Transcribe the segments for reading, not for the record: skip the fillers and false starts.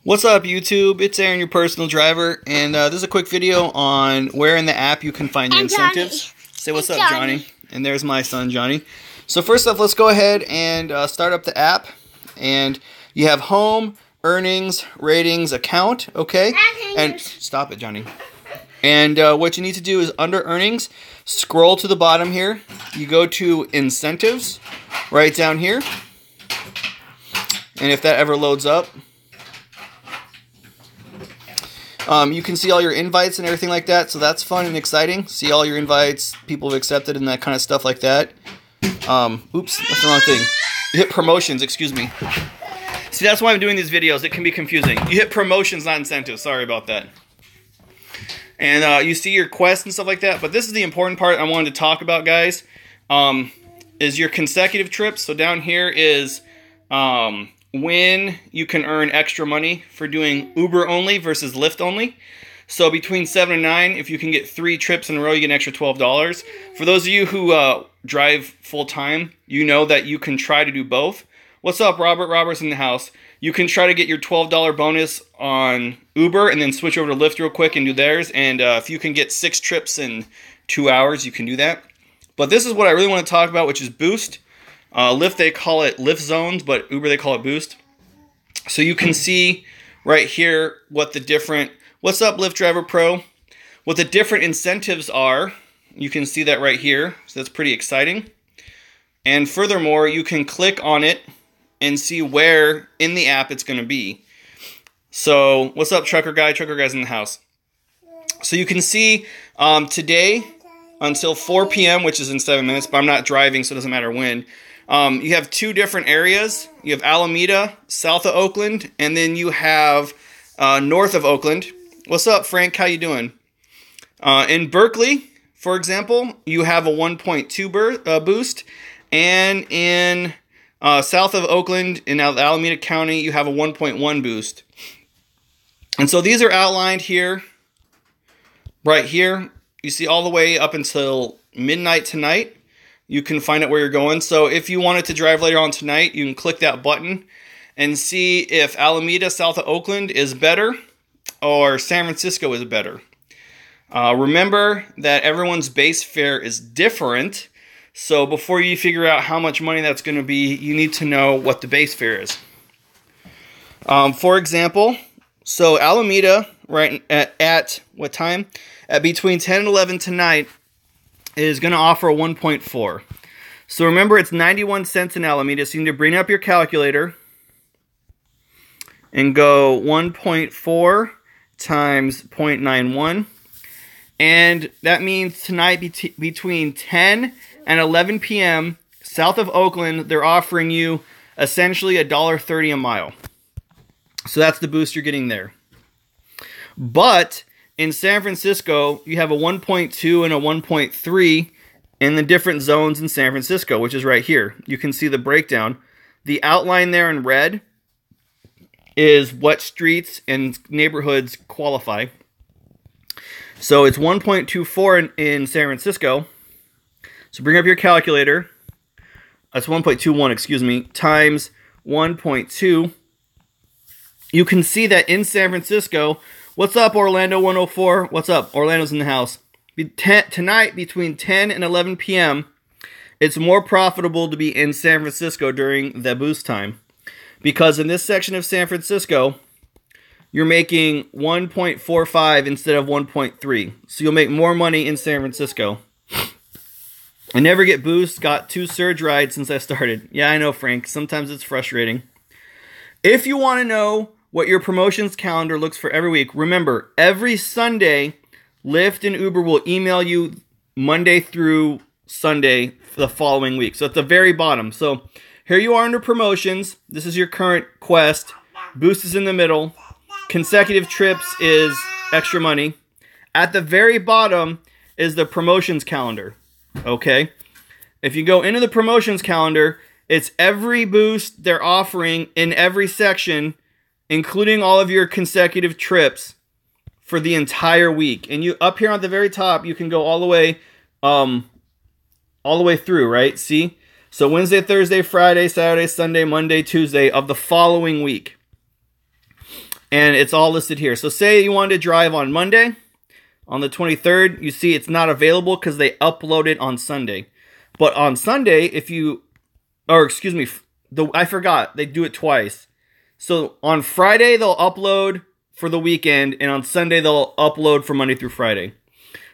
What's up, YouTube? It's Aaron, your personal driver, and this is a quick video on where in the app you can find your incentives. Say what's up, Johnny. And there's my son, Johnny. So first off, let's go ahead and start up the app, and you have home, earnings, ratings, account, okay? And stop it, Johnny. And what you need to do is under earnings, scroll to the bottom here. You go to incentives, right down here. And if that ever loads up, you can see all your invites and everything like that, so that's fun and exciting. See all your invites, people have accepted, and that kind of stuff like that. Oops, that's the wrong thing. You hit promotions, excuse me. See, that's why I'm doing these videos. It can be confusing. You hit promotions, not incentives. Sorry about that. And you see your quests and stuff like that. But this is the important part I wanted to talk about, guys, is your consecutive trips. So down here is when you can earn extra money for doing Uber only versus Lyft only. So between 7 and 9, if you can get 3 trips in a row, you get an extra $12. For those of you who drive full-time, you know that you can try to do both. What's up, Robert? Robert's in the house. You can try to get your $12 bonus on Uber and then switch over to Lyft real quick and do theirs. And if you can get 6 trips in 2 hours, you can do that. But this is what I really want to talk about, which is Boost. Lyft, they call it Lyft Zones, but Uber, they call it Boost. So you can see right here what the different, what's up, Lyft Driver Pro? What the different incentives are. You can see that right here. So that's pretty exciting. And furthermore, you can click on it and see where in the app it's going to be. So what's up, Trucker Guy? Trucker Guy's in the house. So you can see today until 4 p.m., which is in 7 minutes, but I'm not driving, so it doesn't matter when. You have 2 different areas. You have Alameda, south of Oakland, and then you have north of Oakland. What's up, Frank? How you doing? In Berkeley, for example, you have a 1.2 boost, and in south of Oakland, in Alameda County, you have a 1.1 boost. And so these are outlined here, right here. You see all the way up until midnight tonight. You can find out where you're going. So if you wanted to drive later on tonight, you can click that button and see if Alameda, south of Oakland, is better or San Francisco is better. Remember that everyone's base fare is different. So before you figure out how much money that's going to be, you need to know what the base fare is. For example, so Alameda, right at what time? At between 10 and 11 tonight, is going to offer a 1.4. So remember, it's 91 cents in Alameda, so you need to bring up your calculator and go 1.4 times 0.91. And that means tonight between 10 and 11 p.m., south of Oakland, they're offering you essentially $1.30 a mile. So that's the boost you're getting there. But in San Francisco, you have a 1.2 and a 1.3 in the different zones in San Francisco, which is right here. You can see the breakdown. The outline there in red is what streets and neighborhoods qualify. So it's 1.24 in San Francisco. So bring up your calculator. That's 1.21, excuse me, times 1.2. You can see that in San Francisco, what's up, Orlando 104? What's up? Orlando's in the house. Tonight, between 10 and 11 p.m., it's more profitable to be in San Francisco during the boost time. Because in this section of San Francisco, you're making 1.45 instead of 1.3. So you'll make more money in San Francisco. I never get boost. Got 2 surge rides since I started. Yeah, I know, Frank. Sometimes it's frustrating. If you want to know what your promotions calendar looks for every week, remember, every Sunday, Lyft and Uber will email you Monday through Sunday for the following week. So at the very bottom. So here you are under promotions. This is your current quest. Boost is in the middle. Consecutive trips is extra money. At the very bottom is the promotions calendar. Okay? If you go into the promotions calendar, it's every boost they're offering in every section, including all of your consecutive trips for the entire week. And you up here at the very top, you can go all the way through, right? See? So Wednesday, Thursday, Friday, Saturday, Sunday, Monday, Tuesday of the following week. And it's all listed here. So say you wanted to drive on Monday, on the 23rd, you see it's not available because they upload it on Sunday. But on Sunday, I forgot, they do it twice. So on Friday, they'll upload for the weekend, and on Sunday, they'll upload for Monday through Friday.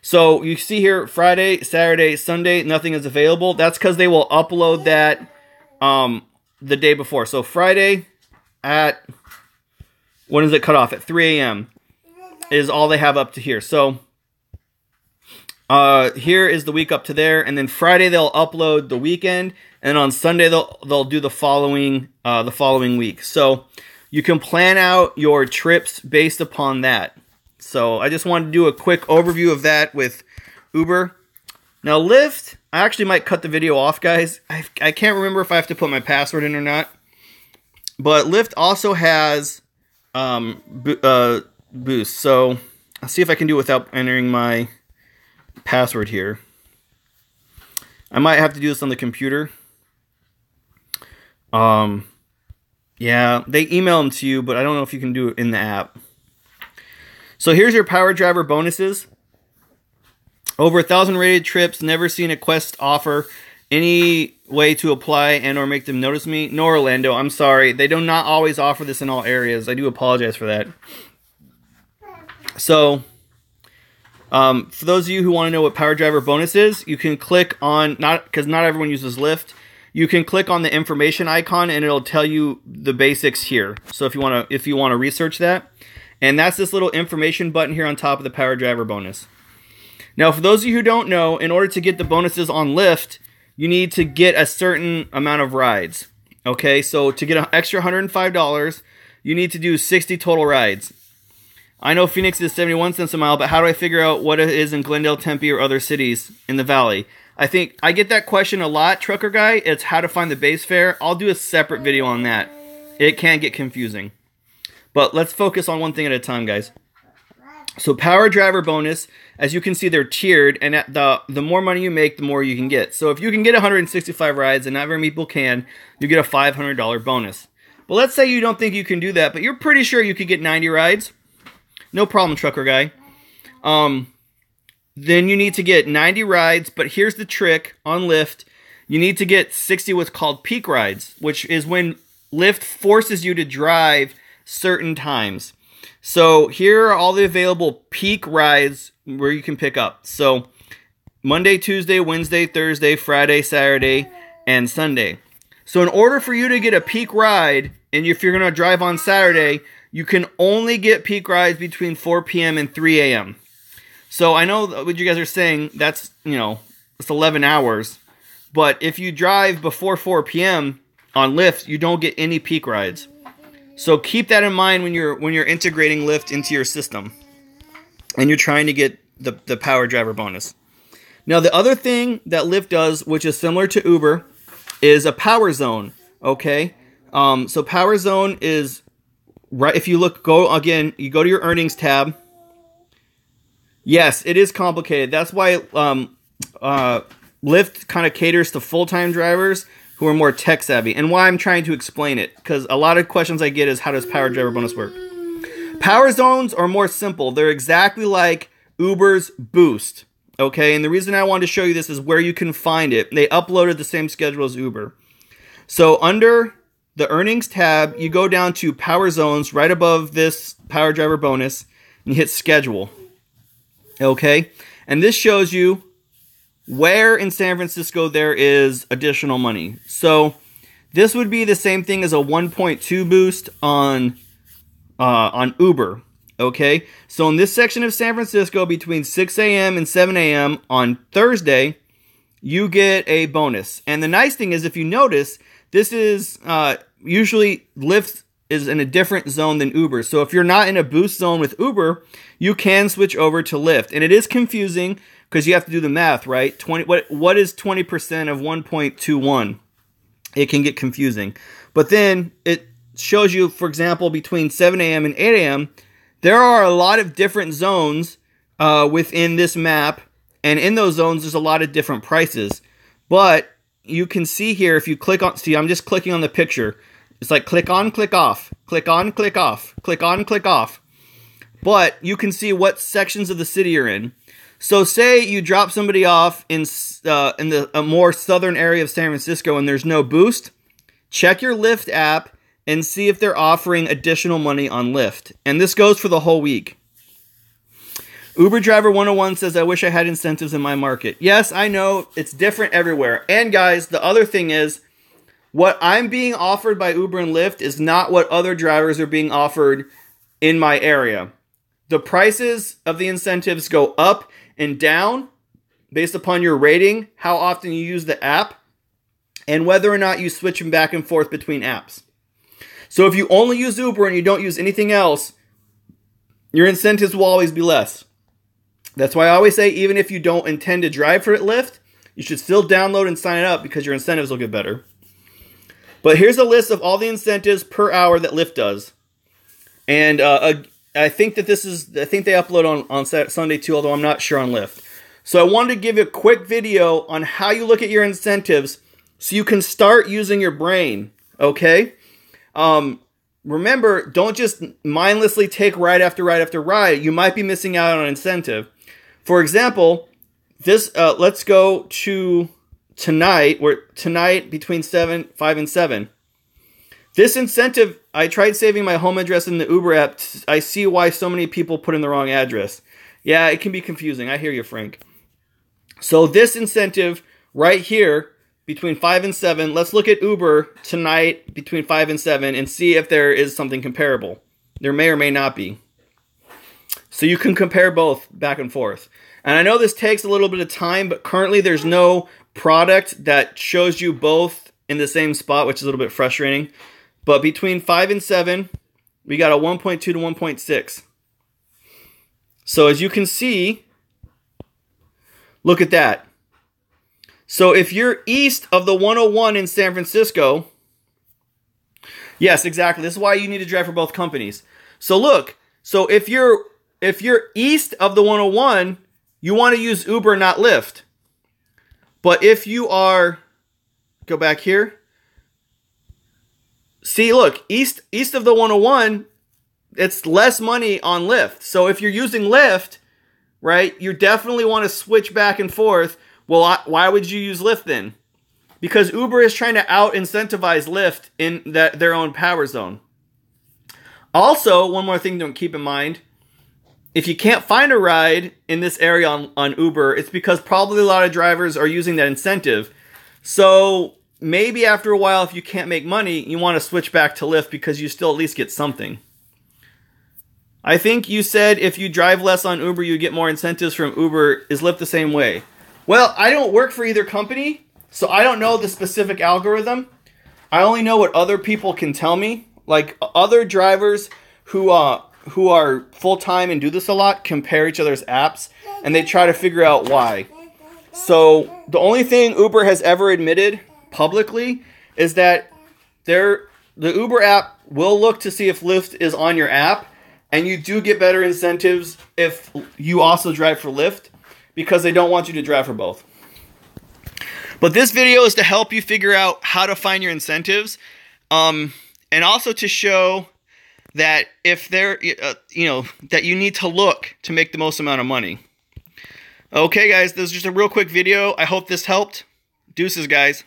So you see here, Friday, Saturday, Sunday, nothing is available. That's because they will upload that the day before. So Friday at, when does it cut off? At 3 a.m. is all they have up to here. So here is the week up to there, and then Friday they'll upload the weekend, and on Sunday they'll do the following week. So you can plan out your trips based upon that. So I just wanted to do a quick overview of that with Uber. Now Lyft, I actually might cut the video off, guys. I can't remember if I have to put my password in or not. But Lyft also has Boost. So I'll see if I can do it without entering my password here. I might have to do this on the computer. Yeah, they email them to you, but I don't know if you can do it in the app. So here's your Power Driver bonuses. Over 1,000 rated trips, never seen a Quest offer any way to apply and or make them notice me. No, Orlando, I'm sorry. They do not always offer this in all areas. I do apologize for that. So, for those of you who want to know what Power Driver bonus is, you can click on, because not everyone uses Lyft, you can click on the information icon and it'll tell you the basics here. So if you want to research that. And that's this little information button here on top of the Power Driver bonus. Now, for those of you who don't know, in order to get the bonuses on Lyft, you need to get a certain amount of rides. Okay, so to get an extra $105, you need to do 60 total rides. I know Phoenix is 71 cents a mile, but how do I figure out what it is in Glendale, Tempe, or other cities in the valley? I think I get that question a lot, trucker guy. It's how to find the base fare. I'll do a separate video on that. It can get confusing. But let's focus on one thing at a time, guys. So Power Driver bonus, as you can see, they're tiered, and the more money you make, the more you can get. So if you can get 165 rides, and not very many people can, you get a $500 bonus. But let's say you don't think you can do that, but you're pretty sure you could get 90 rides. No problem, trucker guy. Then you need to get 90 rides, but here's the trick on Lyft. You need to get 60 what's called peak rides, which is when Lyft forces you to drive certain times. So here are all the available peak rides where you can pick up. So Monday, Tuesday, Wednesday, Thursday, Friday, Saturday, and Sunday. So in order for you to get a peak ride, and if you're going to drive on Saturday, you can only get peak rides between 4 p.m. and 3 a.m. So I know what you guys are saying, that's, it's 11 hours. But if you drive before 4 p.m. on Lyft, you don't get any peak rides. So keep that in mind when you're integrating Lyft into your system and you're trying to get the Power Driver bonus. Now, the other thing that Lyft does, which is similar to Uber, is a Power Zone. Okay, so Power Zone is right. If you you go to your earnings tab. Yes, it is complicated. That's why Lyft kind of caters to full-time drivers who are more tech savvy, and why I'm trying to explain it, because a lot of questions I get is, how does Power Driver bonus work? Power zones are more simple. They're exactly like Uber's Boost, okay? And the reason I wanted to show you this is where you can find it. They uploaded the same schedule as Uber. So under the earnings tab, you go down to Power Zones right above this Power Driver bonus, and you hit schedule, okay? And this shows you where in San Francisco there is additional money. So this would be the same thing as a 1.2 boost on Uber. Okay, so in this section of San Francisco between 6 a.m. and 7 a.m. on Thursday, you get a bonus. And the nice thing is, if you notice, this is usually Lyft is in a different zone than Uber. So if you're not in a boost zone with Uber, you can switch over to Lyft. And it is confusing because you have to do the math, right? What is 20% of 1.21? It can get confusing. But then it shows you, for example, between 7 a.m. and 8 a.m., there are a lot of different zones within this map. And in those zones, there's a lot of different prices. But you can see here, if you click on, see, I'm just clicking on the picture. It's like click on, click off. Click on, click off. Click on, click off. But you can see what sections of the city you're in. So say you drop somebody off in a more southern area of San Francisco and there's no boost. Check your Lyft app and see if they're offering additional money on Lyft. And this goes for the whole week. Uber Driver 101 says, I wish I had incentives in my market. Yes, I know. It's different everywhere. And guys, the other thing is, what I'm being offered by Uber and Lyft is not what other drivers are being offered in my area. The prices of the incentives go up and down based upon your rating, how often you use the app, and whether or not you switch them back and forth between apps. So if you only use Uber and you don't use anything else, your incentives will always be less. That's why I always say, even if you don't intend to drive for Lyft, you should still download and sign up because your incentives will get better. But here's a list of all the incentives per hour that Lyft does. And I think that I think they upload on Sunday too, although I'm not sure on Lyft. So I wanted to give you a quick video on how you look at your incentives so you can start using your brain, okay? Remember, don't just mindlessly take ride after ride after ride. You might be missing out on an incentive. For example, this let's go to tonight. Tonight between 5 and 7. This incentive, I tried saving my home address in the Uber app. I see why so many people put in the wrong address. Yeah, it can be confusing. I hear you, Frank. So this incentive right here between 5 and 7, let's look at Uber tonight between 5 and 7 and see if there is something comparable. There may or may not be. So you can compare both back and forth. And I know this takes a little bit of time, but currently there's no product that shows you both in the same spot, which is a little bit frustrating. But between 5 and 7, we got a 1.2 to 1.6. So as you can see, look at that. So if you're east of the 101 in San Francisco, yes, exactly. This is why you need to drive for both companies. So look, so if you're east of the 101, you want to use Uber, not Lyft. But if you are, go back here. See, look, east of the 101, it's less money on Lyft. So if you're using Lyft, right, you definitely want to switch back and forth. Well, why would you use Lyft then? Because Uber is trying to out-incentivize Lyft in their own power zone. Also, one more thing to keep in mind. If you can't find a ride in this area on Uber, it's because probably a lot of drivers are using that incentive. So maybe after a while, if you can't make money, you want to switch back to Lyft because you still at least get something. I think you said if you drive less on Uber, you get more incentives from Uber. Is Lyft the same way? Well, I don't work for either company, so I don't know the specific algorithm. I only know what other people can tell me. Like other drivers who are full-time and do this a lot compare each other's apps, and they try to figure out why. So the only thing Uber has ever admitted publicly is that the Uber app will look to see if Lyft is on your app, and you do get better incentives if you also drive for Lyft, because they don't want you to drive for both. But this video is to help you figure out how to find your incentives, and also to show that if that you need to look to make the most amount of money. Okay, guys, this is just a real quick video. I hope this helped. Deuces, guys.